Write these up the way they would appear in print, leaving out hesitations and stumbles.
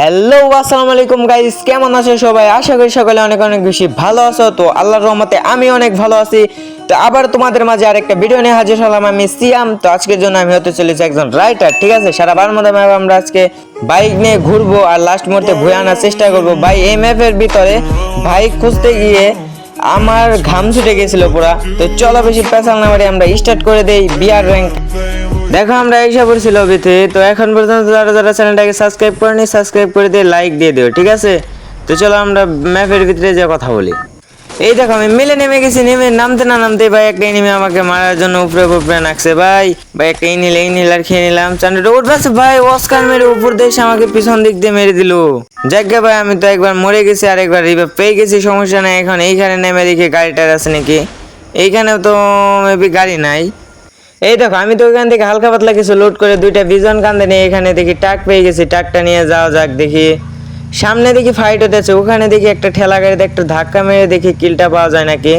Hello আসসালামু আলাইকুম guys, কেমন আছো সবাই? আশা করি সকালে অনেক অনেক বেশি ভালো আছো। তো আল্লাহর রহমতে আমি অনেক ভালো আছি। তো আবার তোমাদের মাঝে আরেকটা ভিডিও নিয়ে হাজির হলাম আমি সিয়াম। তো আজকের জন্য আমি হতে চলেছি একজন রাইটার, ঠিক আছে? সারা বারের মধ্যে আমরা আজকে বাইক নিয়ে ঘুরবো আর লাস্ট মুহূর্তে ভুয়ে আনার চেষ্টা করবো। ভাই এই ম্যাপের ভিতরে বাইক খুঁজতে গিয়ে আমার ঘাম ছুটে গেছিল পুরা। তো চলো বেশি পেছাল না মারি, আমরা স্টার্ট করে দেই বিআর র্যাঙ্ক। দেখো আমরা এসে পড়ছি লবিতে। তো এখন পর্যন্ত যারা যারা চ্যানেলটাকে সাবস্ক্রাইব করেনি সাবস্ক্রাইব করে দিয়ে লাইক দিয়ে দিও, ঠিক আছে? তো চলো আমরা ম্যাপের ভিতরে যে কথা বলি। এই দেখো আমি মিলে নেমে গেছি, নেমে নামতে না নামতে ভাই একটা এনিমি আমাকে মারার জন্য উপরে উপরে নাকছে। ভাই ভাই একটা ইনহেলার খেয়ে নিলাম। চান্ডটা উঠবে ভাই, অস্কার মেরে উপর দিয়ে এসে আমাকে পিছন দিক দিয়ে মেরে দিল। যাজ্ঞা ভাই আমি তো একবার মরে গেছি আর একবার রিভাইভ পেয়ে গেছি, সমস্যা নাই। এখন এইখানে নেমে দেখি গাড়িটার আছে নাকি। এইখানেও তো মেবি গাড়ি নাই। এই দেখো আমি তো ওইখান থেকে হালকা পাতলা কিছু লোড করে দুইটা ভিজন কান্দে নিয়ে এখানে দেখি টাক পেয়ে গেছি। টাকটা নিয়ে যাওয়া যাক। দেখি সামনে দেখি ফাইট হতেছে, ওখানে দেখি একটা ঠেলা গাড়িতে একটা ধাক্কা মেরে দেখি কিলটা পাওয়া যায় নাকি।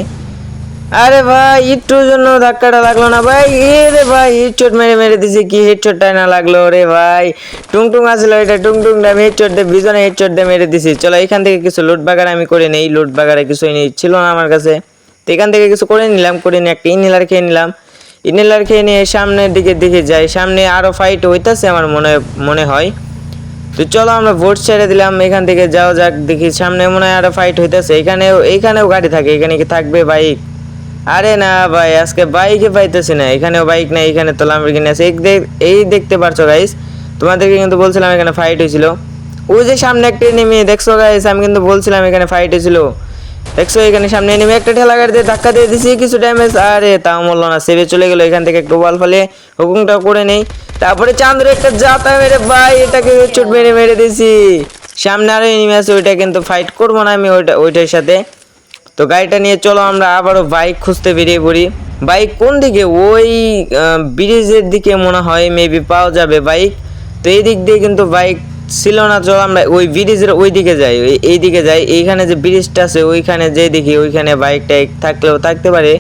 আরে ভাই একটুর জন্য ধাক্কাটা লাগলো না ভাই। এ রে ভাই হেডশট মেরে মেরে দিছি, কি হেডশটটা না লাগলো রে ভাই। টুংটুং আসলো এটা, টুংটুংটা আমি হেডশট দিয়ে ভিজনে হেডশট দিয়ে মেরে দিছি। চলো এখান থেকে কিছু লুট বাগার আমি করে নেই। লুট বাগারে কিছুই নেই, ছিল না আমার কাছে। তো এখান থেকে কিছু করে নিলাম, করে নিয়ে একটা ইনহেলার খেয়ে নিলাম। ইনহেলার খেয়ে নিয়ে সামনের দিকে দিকে যাই, সামনে আরো ফাইট হইতাছে আমার মনে হয়। তো চলো আমরা ভোট ছেড়ে দিলাম, এখান থেকে যাও যাক। দেখি সামনে মনে হয় আরো ফাইট হইতাছে। এইখানেও গাড়ি থাকে, এখানে কি থাকবে বাইক? আরে না ভাই আজকে বাইকে পাইতেছি না। এখানেও বাইক নাই, এখানে তো ল্যাম্বরগিনি আছে। এই দেখতে পারছো গাইস, তোমাদেরকে কিন্তু বলছিলাম এখানে ফাইট হয়েছিল। ওই যে সামনে একটা নেমে দেখছো গাইস, আমি কিন্তু বলছিলাম এখানে ফাইট হয়েছিল। দেখছো এখানে সামনে নেমে একটা ঠেলা গাড়ি দিয়ে ধাক্কা দিয়ে দিছি, কিছু ড্যামেজ। আরে তাও মরলো না, সেভে চলে গেল। এখান থেকে একটু বল ফলে হুকুমটা করে নেই। তারপরে চাঁদের একটা জাতা মেরে ভাই এটাকে চোট মেরে মেরে দিছি। সামনে আরো এনিমি আছে, ওইটা কিন্তু ফাইট করবো না আমি ওইটার সাথে। তো গাড়িটা নিয়ে চলো আমরা আবারও বাইক খুঁজতে বেরিয়ে পড়ি। বাইক কোন দিকে? ওই ব্রিজের দিকে মনে হয় মেবি পাওয়া যাবে বাইক। তো এই দিক দিয়ে কিন্তু বাইক ছিল না। চলো আমরা ওই ব্রিজের ওই দিকে যাই, এই দিকে যাই। এইখানে যে ব্রিজটা আছে ওইখানে যে দেখি ওইখানে বাইকটা থাকলেও থাকতে পারে।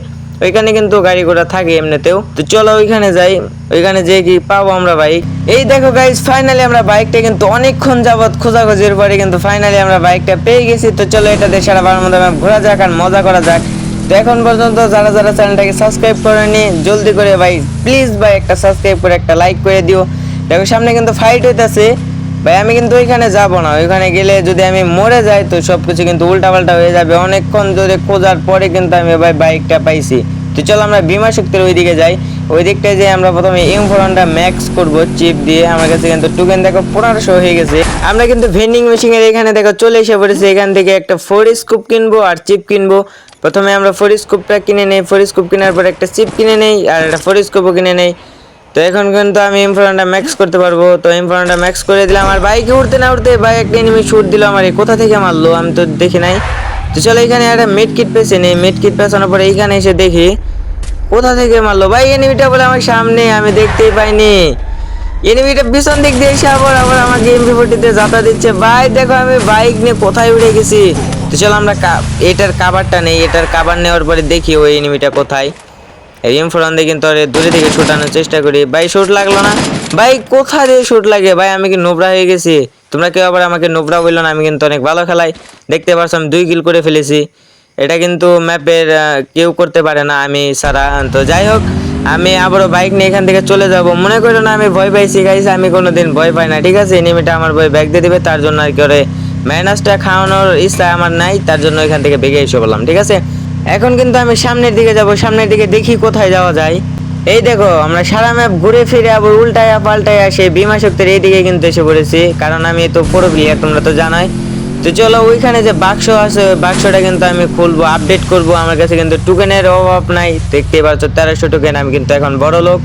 ওইখানে কিন্তু গাড়ি ঘোড়া থাকে এমনিতেও। তো চলো ওইখানে যাই, ওইখানে যে কি পাবো আমরা বাইক। এই দেখো গাইস ফাইনালি আমরা বাইকটা কিন্তু অনেকক্ষণ যাবত খোঁজাখুঁজির পরে কিন্তু ফাইনালি আমরা বাইকটা পেয়ে গেছি। তো চলো এটা দিয়ে সারা বারের মধ্যে ঘোরা যাক আর মজা করা যাক। তো এখন পর্যন্ত যারা যারা চ্যানেলটাকে সাবস্ক্রাইব করেনি জলদি করে ভাই প্লিজ ভাই একটা সাবস্ক্রাইব করে একটা লাইক করে দিও। দেখো সামনে কিন্তু ফাইট হইতাছে ভাই, আমি কিন্তু ওইখানে যাব না। ওইখানে গেলে যদি আমি মরে যাই তো সব কিছু কিন্তু উল্টাপাল্টা হয়ে যাবে। অনেকক্ষণ ধরে খোঁজার পরে কিন্তু আমি ভাই বাইকটা পাইছি। তো চলো আমরা বিমা শক্তির ওই দিকে যাই। ওই দিকটায় যে আমরা প্রথমে M4 ম্যাক্স করবো চিপ দিয়ে। আমার কাছে কিন্তু টোকেন দেখো 1500 হয়ে গেছে। আমরা কিন্তু ভেন্ডিং মেশিনের এখানে দেখো চলে এসে পড়েছি। এখান থেকে একটা 4 স্কুপ কিনবো আর চিপ কিনবো। প্রথমে আমরা 4 স্কুপটা কিনে নেই, 4 স্কুপ কেনার পর একটা চিপ কিনে নেই আর একটা 4 স্কুপও কিনে নেই। তো এখন কিন্তু আমি M4 ম্যাক্স করতে পারবো। তো M4 ম্যাক্স করে দিলাম। আর বাইকে উঠতে না উঠতে ভাই একটা এনিমি শুট দিল আমার। কোথা থেকে মারলো আমি তো দেখি নাই। তো চলো এখানে একটা মেড কিট পেয়েছি, নেই মেড কিট পেছানোর পরে এইখানে এসে দেখি কোথা থেকে মারলো ভাই। এনিমিটা বলে আমার সামনে, আমি দেখতেই পাইনি। এনিমিটা পিছন দিক দিয়ে এসে আবার আবার আমাকে MP40 যাতা দিচ্ছে। ভাই দেখো আমি বাইক নিয়ে কোথায় উড়ে গেছি। তো চলো আমরা এটার কাভারটা নেই, এটার কাভার নেওয়ার পরে দেখি ওই এনিমিটা কোথায়। M4 দিয়ে কিন্তু দূরে থেকে শুট আনার চেষ্টা করি। ভাই শুট লাগলো না ভাই, কোথা দিয়ে শুট লাগে ভাই? আমি কি নোবরা হয়ে গেছি? তোমরা কেউ আবার আমাকে নোবরা বললো না, আমি কিন্তু অনেক ভালো খেলাই। দেখতে পারছো আমি 2 কিল করে ফেলেছি। এটা কিন্তু ম্যাপের কেউ করতে পারে না আমি ছাড়া। তো যাই হোক আমি আবারও বাইক নিয়ে এখান থেকে চলে যাব। মনে করো না আমি ভয় পাইছি গাইস, আমি কোনোদিন ভয় পাই না, ঠিক আছে? এনিমিটা আমার ভয় ব্যাগ দিয়ে দিবে, তার জন্য আর কি করে ম্যানাসটা খাওয়ানোর ইচ্ছা আমার নাই, তার জন্য এখান থেকে বেগে এসে বললাম, ঠিক আছে? এখন কিন্তু আমি সামনের দিকে যাব, সামনের দিকে দেখি কোথায় যাওয়া যায়। এই দেখো আমরা সারা ম্যাপ ঘুরে ফিরে আবার উল্টায়া পাল্টায়া সেই বিমা শক্তির এইদিকে কিন্তু এসে পড়েছি, কারণ আমি তো পুরো প্লেয়ার তোমরা তো জানোই। তো চলো ওইখানে যে বাক্স আছে ওই বাক্সটা কিন্তু আমি খুলবো, আপডেট করব। আমার কাছে কিন্তু টোকেনের অভাব নাই, দেখতেই পাচ্ছ 1300 টোকেন। আমি কিন্তু এখন বড় লোক।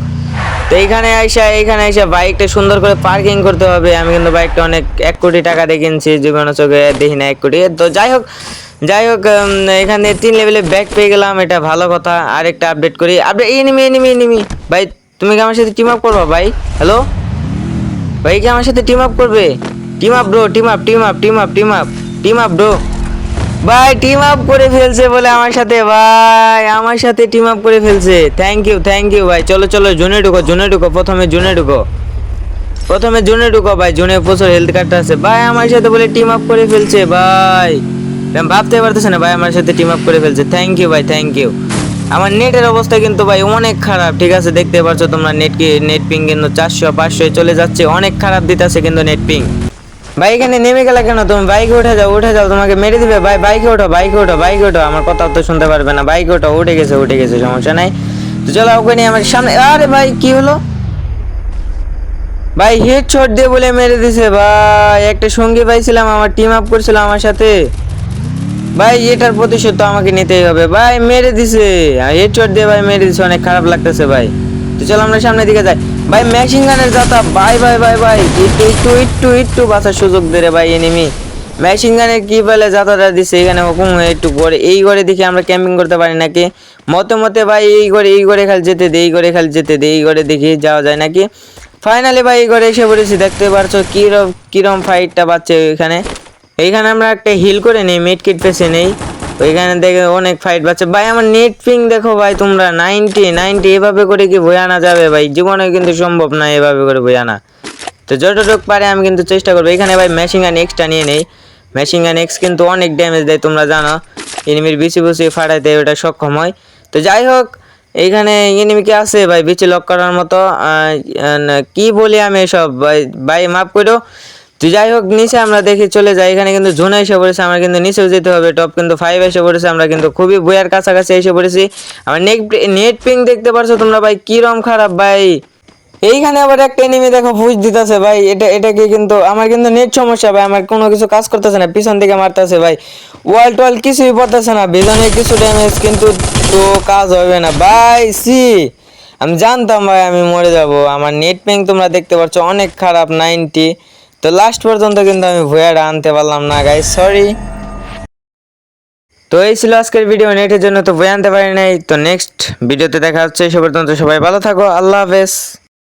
তো এইখানে আইসা বাইকটা সুন্দর করে পার্কিং করতে হবে। আমি কিন্তু বাইকটা অনেক 1 কোটি টাকা দিয়ে কিনছি, জীবনে চোখে দেখি না 1 কোটি। তো যাই হোক এখানে 3 লেভেলে ব্যাগ পেয়ে গেলাম, এটা ভালো কথা। আরেকটা আপডেট করি। আপডেট এনিমি ভাই, তুমি কি আমার সাথে টিম আপ করবা ভাই? হ্যালো ভাই, কি আমার সাথে টিম আপ করবে? Team up bro, team up bro. ভাই টিম আপ করে ফেলছে বলে আমার সাথে, ভাই আমার সাথে টিম আপ করে ফেলছে। থ্যাংক ইউ ভাই। চলো জোনে ঢুকো, প্রথমে জোনে ঢুকো। প্রথমে জোনে ঢুকো ভাই, জোনে প্রচুর হেলথ কার্ড আছে ভাই। আমার সাথে বলে টিম আপ করে ফেলছে ভাই, আমি ভাবতে পারতেছি না ভাই আমার সাথে টিম আপ করে ফেলছে। থ্যাংক ইউ ভাই, থ্যাংক ইউ। আমার নেটের অবস্থা কিন্তু ভাই অনেক খারাপ, ঠিক আছে, দেখতে পাচ্ছ তোমরা। নেট পিং কিন্তু 400-500 চলে যাচ্ছে, অনেক খারাপ দিতেছে কিন্তু নেট পিং। ভাই এখানে নেমে গেলে কেন তুমি? বাইকে উঠে যাও, উঠে যাও, তোমাকে মেরে দিবে ভাই। বাইকে ওঠো, বাইকে ওঠো, বাইকে ওঠো। আমার কথা তো শুনতে পারবে না, বাইকে ওঠো। উঠে গেছে, উঠে গেছে, সমস্যা নাই। তো চলো ওকে নিয়ে আমার সামনে। আরে ভাই কি হলো ভাই? হেড শট দিয়ে বলে মেরে দিছে ভাই। একটা সঙ্গী পাইছিলাম, আমার টিম আপ করছিল আমার সাথে ভাই। এটার প্রতিশোধ তো আমাকে নিতেই হবে ভাই। মেরে দিছে হেড শট দিয়ে ভাই, মেরে দিছে। অনেক খারাপ লাগতেছে ভাই। তো চলো আমরা সামনের দিকে যাই ভাই। মেশিন গানের যাতা ভাই ভাই ভাই ভাই, একটু একটু একটু একটু বাঁচার সুযোগ দে রে ভাই। এনিমি মেশিন গানের কি বলে যাতাটা দিছে এখানে হুকুম। একটু করে এই করে দেখি আমরা ক্যাম্পিং করতে পারি নাকি। মতে মতে ভাই এই করে খালি যেতে দে, এই করে খালি যেতে দে, এই করে দেখি যাওয়া যায় নাকি। ফাইনালি ভাই এই করে এসে পড়েছি। দেখতে পারছো কিরম ফাইটটা পাচ্ছে এখানে। এইখানে আমরা একটা হিল করে নেই, মিড কিট পেছে নেই। ওইখানে দেখে অনেক ফাইট পাচ্ছে ভাই। আমার নেট পিং দেখো ভাই তোমরা, 90 এভাবে করে কি বই আনা যাবে ভাই? জীবনে কিন্তু সম্ভব না এভাবে করে বই আনা। তো যতটুকু পারে আমি কিন্তু চেষ্টা করবো। এখানে ভাই মেশিন গান এক্সটা নিয়ে নেই। মেশিন গান এক্স কিন্তু অনেক ড্যামেজ দেয়, তোমরা জানো। এনিমির বিচি বুচি ফাটাইতে ওটা সক্ষম হয়। তো যাই হোক, এইখানে এনিমি কি আছে ভাই বিচি লক করার মতো? কি বলি আমি এসব ভাই, ভাই মাফ করো। তো যাই হোক, নিচে আমরা দেখি চলে যাই। এখানে কিন্তু জোনে এসে পড়েছে, আমার কিন্তু নিচেও যেতে হবে। টপ কিন্তু 5 এসে পড়েছে, আমরা কিন্তু খুবই বইয়ার কাছাকাছি এসে পড়েছি। আমার নেট পিং দেখতে পারছো তোমরা ভাই, কিরম খারাপ ভাই। এইখানে আবার একটা এনিমি দেখো পুশ দিতেছে ভাই। এটাকে কিন্তু আমার কিন্তু নেট সমস্যা ভাই, আমার কোনো কিছু কাজ করতেছে না। পিছন দিকে মারতেছে ভাই, ওয়াল টোয়াল কিছুই পড়তেছে না। ভিজনে কিছু ড্যামেজ কিন্তু, তো কাজ হবে না ভাই। আমি জানতাম ভাই আমি মরে যাব। আমার নেট পিং তোমরা দেখতে পাচ্ছ অনেক খারাপ, 90। তো লাস্ট পর্যন্ত কিন্তু আমি ভুয়াটা আনতে পারলাম না গাইস, সরি। তো এই ছিল আজকের ভিডিও। নেটের জন্য তো ভুয়া আনতে পারি নাই। তো নেক্সট ভিডিওতে দেখা হচ্ছে। সে পর্যন্ত সবাই ভালো থাকো, আল্লাহ হাফেজ।